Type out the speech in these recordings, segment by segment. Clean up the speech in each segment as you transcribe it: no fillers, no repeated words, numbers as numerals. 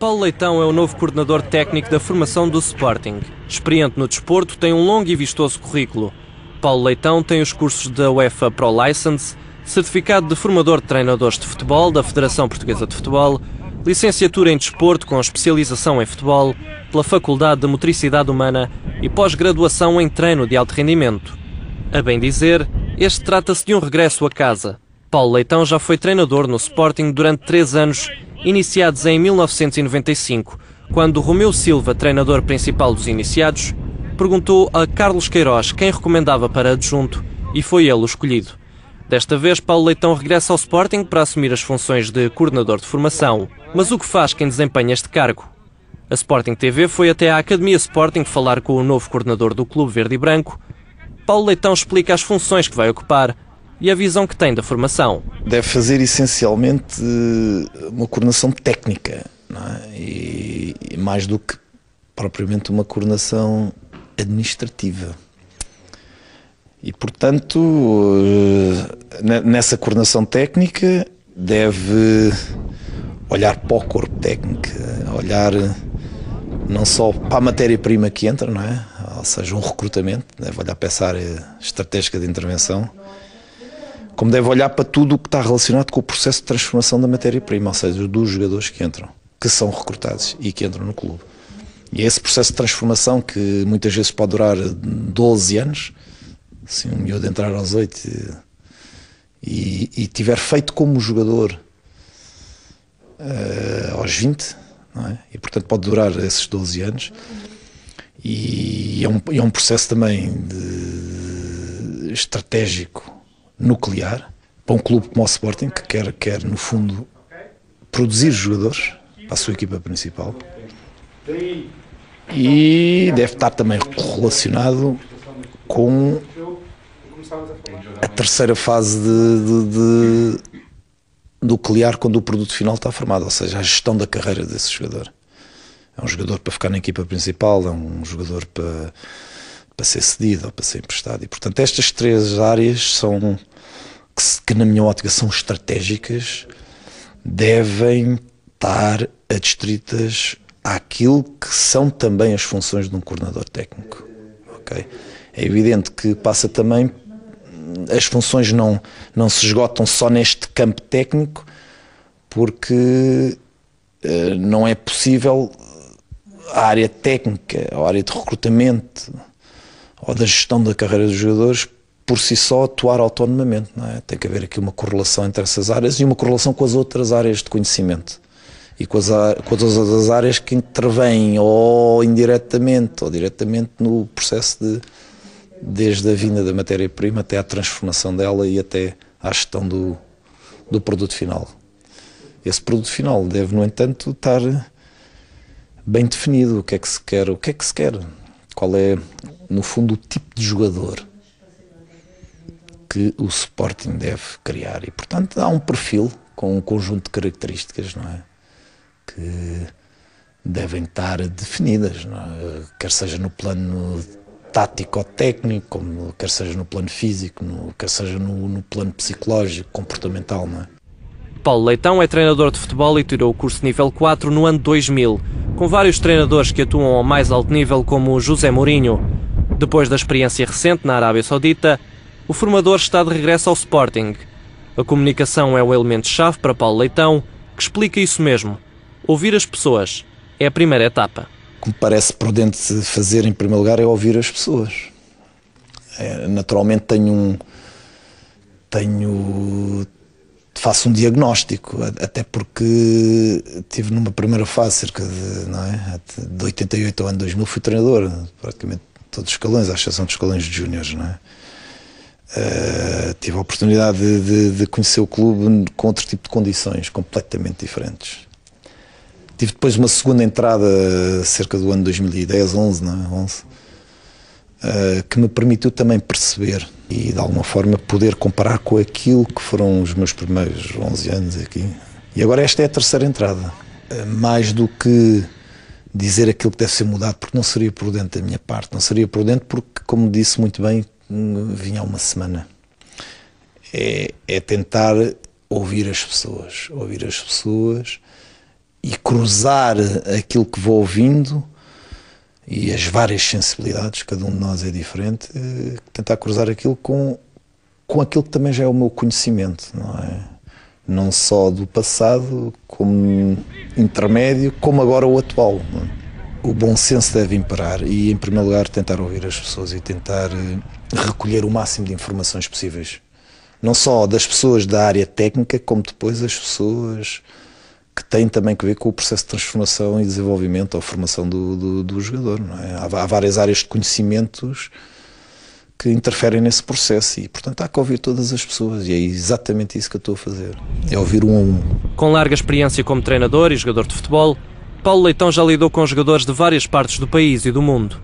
Paulo Leitão é o novo coordenador técnico da formação do Sporting. Experiente no desporto, tem um longo e vistoso currículo. Paulo Leitão tem os cursos da UEFA Pro License, certificado de formador de treinadores de futebol da Federação Portuguesa de Futebol, licenciatura em desporto com especialização em futebol pela Faculdade de Motricidade Humana e pós-graduação em treino de alto rendimento. A bem dizer, este trata-se de um regresso a casa. Paulo Leitão já foi treinador no Sporting durante 3 anos, iniciados em 1995, quando Romeu Silva, treinador principal dos iniciados, perguntou a Carlos Queiroz quem recomendava para adjunto e foi ele o escolhido. Desta vez, Paulo Leitão regressa ao Sporting para assumir as funções de coordenador de formação. Mas o que faz quem desempenha este cargo? A Sporting TV foi até à Academia Sporting falar com o novo coordenador do Clube Verde e Branco. Paulo Leitão explica as funções que vai ocupar e a visão que tem da formação. Deve fazer essencialmente uma coordenação técnica, não é? E mais do que propriamente uma coordenação administrativa. E, portanto, nessa coordenação técnica deve olhar para o corpo técnico, olhar não só para a matéria-prima que entra, não é? Ou seja, um recrutamento, deve olhar para essa área estratégica de intervenção, como deve olhar para tudo o que está relacionado com o processo de transformação da matéria-prima, ou seja, dos jogadores que entram, que são recrutados e que entram no clube. E é esse processo de transformação que muitas vezes pode durar 12 anos, se um miúdo entrar aos 8 e tiver feito como jogador aos 20, não é? E portanto pode durar esses 12 anos, e é um processo também estratégico, nuclear, para um clube como o Sporting, que quer no fundo produzir jogadores para a sua equipa principal, e deve estar também relacionado com a terceira fase de nuclear, quando o produto final está formado, ou seja, a gestão da carreira desse jogador. É um jogador para ficar na equipa principal, é um jogador para ser cedido ou para ser emprestado. E portanto estas 3 áreas são, que na minha ótica são estratégicas, devem estar adstritas àquilo que são também as funções de um coordenador técnico. Okay? É evidente que passa também, as funções não se esgotam só neste campo técnico, porque não é possível a área técnica, a área de recrutamento ou da gestão da carreira dos jogadores por si só atuar autonomamente, não é? Tem que haver aqui uma correlação entre essas áreas e uma correlação com as outras áreas de conhecimento e com as outras áreas que intervêm ou indiretamente ou diretamente no processo desde a vinda da matéria-prima até à transformação dela e até à gestão do produto final. Esse produto final deve, no entanto, estar bem definido. O que é que se quer? Qual é, no fundo, o tipo de jogador que o Sporting deve criar? E, portanto, há um perfil com um conjunto de características, não é? Que devem estar definidas, não é? Quer seja no plano tático ou técnico, como quer seja no plano físico, quer seja no plano psicológico, comportamental, não é? Paulo Leitão é treinador de futebol e tirou o curso nível 4 no ano 2000, com vários treinadores que atuam ao mais alto nível, como José Mourinho. Depois da experiência recente na Arábia Saudita, o formador está de regresso ao Sporting. A comunicação é o elemento-chave para Paulo Leitão, que explica isso mesmo. Ouvir as pessoas é a primeira etapa. O que me parece prudente fazer, em primeiro lugar, é ouvir as pessoas. Naturalmente faço um diagnóstico, até porque tive numa primeira fase, cerca de 88 ao ano 2000, fui treinador, praticamente todos os escalões, à exceção dos escalões de júniores, não é? Tive a oportunidade de conhecer o clube com outro tipo de condições, completamente diferentes. Tive depois uma segunda entrada, cerca do ano 2010, 11, não é? 11, que me permitiu também perceber e, de alguma forma, poder comparar com aquilo que foram os meus primeiros 11 anos aqui. E agora esta é a terceira entrada. Mais do que dizer aquilo que deve ser mudado, porque não seria prudente da minha parte. Não seria prudente porque, como disse muito bem, vinha há uma semana. É tentar ouvir as pessoas e cruzar aquilo que vou ouvindo e as várias sensibilidades, cada um de nós é diferente, tentar cruzar aquilo com aquilo que também já é o meu conhecimento, não é? Não só do passado, como intermédio, como agora o atual. Não é? O bom senso deve imperar e, em primeiro lugar, tentar ouvir as pessoas e tentar recolher o máximo de informações possíveis. Não só das pessoas da área técnica, como depois as pessoas que têm também que ver com o processo de transformação e desenvolvimento ou formação do jogador. Não é? Há várias áreas de conhecimentos que interferem nesse processo e, portanto, há que ouvir todas as pessoas e é exatamente isso que eu estou a fazer. É ouvir um a um. Com larga experiência como treinador e jogador de futebol, Paulo Leitão já lidou com jogadores de várias partes do país e do mundo.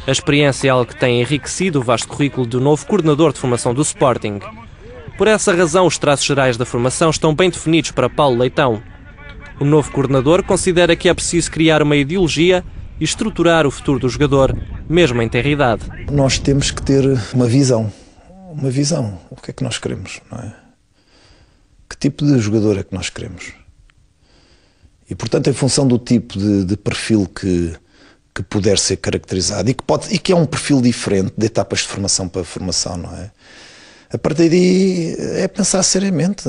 A experiência é algo que tem enriquecido o vasto currículo do novo coordenador de formação do Sporting. Por essa razão, os traços gerais da formação estão bem definidos para Paulo Leitão. O novo coordenador considera que é preciso criar uma ideologia e estruturar o futuro do jogador, mesmo em tenra idade. Nós temos que ter uma visão. Uma visão. O que é que nós queremos, não é? Que tipo de jogador é que nós queremos? E, portanto, em função do tipo de perfil que puder ser caracterizado e que é um perfil diferente de etapas de formação para formação, não é? A partir daí é pensar seriamente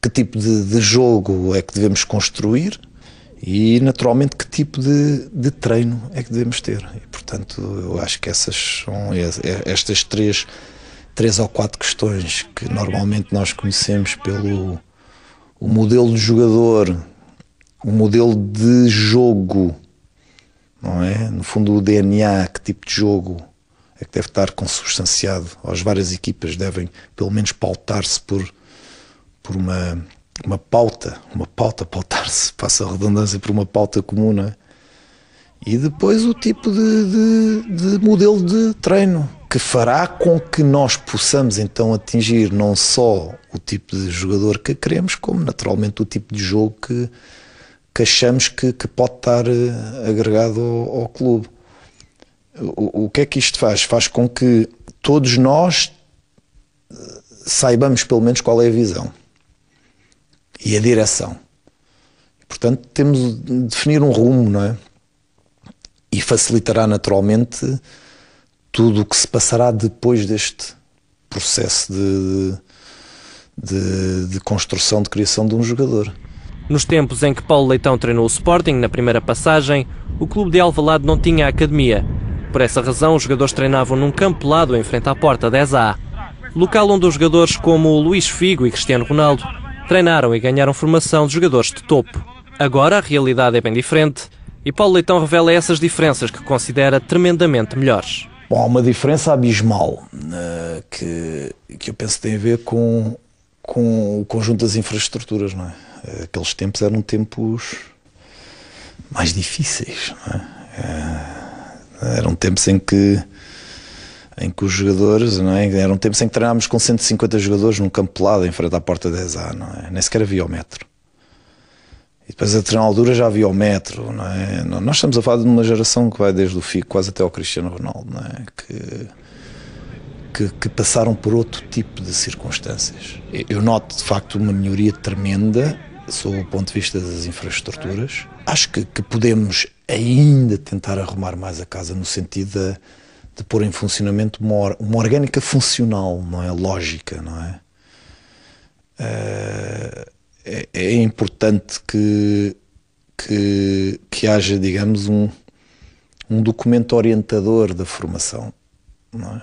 que tipo de jogo é que devemos construir e, naturalmente, que tipo de treino é que devemos ter. E, portanto, eu acho que essas são estas três ou quatro questões que normalmente nós conhecemos pelo o modelo de jogador, o modelo de jogo, não é? No fundo, o DNA, que tipo de jogo é que deve estar consubstanciado. As várias equipas devem, pelo menos, pautar-se por uma pauta, pautar-se, passa a redundância, por uma pauta comum, não é? E depois o tipo de modelo de treino, que fará com que nós possamos então atingir não só o tipo de jogador que queremos, como naturalmente o tipo de jogo que achamos que pode estar agregado ao clube. O que é que isto faz? Faz com que todos nós saibamos pelo menos qual é a visão e a direção. Portanto, temos de definir um rumo, não é? E facilitará naturalmente tudo o que se passará depois deste processo de construção, de criação de um jogador. Nos tempos em que Paulo Leitão treinou o Sporting, na primeira passagem, o clube de Alvalade não tinha academia. Por essa razão, os jogadores treinavam num campo pelado em frente à porta 10A, local onde os jogadores como Luís Figo e Cristiano Ronaldo treinaram e ganharam formação de jogadores de topo. Agora a realidade é bem diferente e Paulo Leitão revela essas diferenças que considera tremendamente melhores. Bom, há uma diferença abismal que eu penso que tem a ver com o conjunto das infraestruturas, não é? Aqueles tempos eram tempos mais difíceis, não é? Eram tempos em que os jogadores, não é? Eram tempos em que treinávamos com 150 jogadores num campo pelado em frente à porta 10A, não é? Nem sequer havia o metro. E depois a determinada altura já havia o metro, não é? Nós estamos a falar de uma geração que vai desde o Figo quase até ao Cristiano Ronaldo, não é? Que passaram por outro tipo de circunstâncias. Eu noto de facto uma melhoria tremenda sob o ponto de vista das infraestruturas. Acho que podemos ainda tentar arrumar mais a casa no sentido de pôr em funcionamento uma orgânica funcional, não é? Lógica, não é? É importante que haja, digamos, um documento orientador da formação, não é?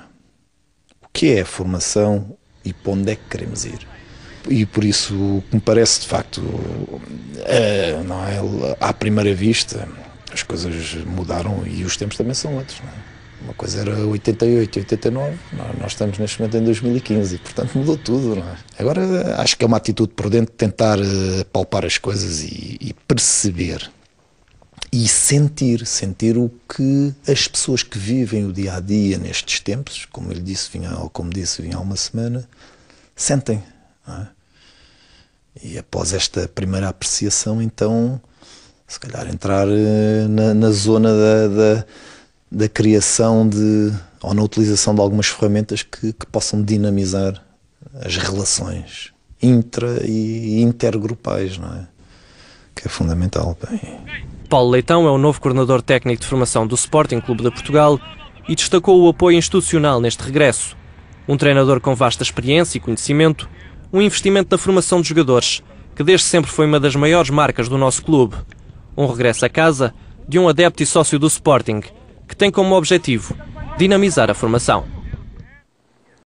O que é a formação e para onde é que queremos ir? E por isso, o que me parece, de facto, não é, à primeira vista, as coisas mudaram e os tempos também são outros, não é? Uma coisa era 88, 89, nós estamos neste momento em 2015 e, portanto, mudou tudo, não é? Agora, acho que é uma atitude prudente tentar palpar as coisas e perceber e sentir o que as pessoas que vivem o dia-a-dia nestes tempos, como ele disse, vinha há uma semana, sentem, não é? E após esta primeira apreciação, então, se calhar entrar na zona da criação ou na utilização de algumas ferramentas que possam dinamizar as relações intra e intergrupais, não é? que é fundamental. Paulo Leitão é o novo coordenador técnico de formação do Sporting Clube de Portugal e destacou o apoio institucional neste regresso. Um treinador com vasta experiência e conhecimento, um investimento na formação de jogadores, que desde sempre foi uma das maiores marcas do nosso clube. Um regresso a casa de um adepto e sócio do Sporting, que tem como objetivo dinamizar a formação.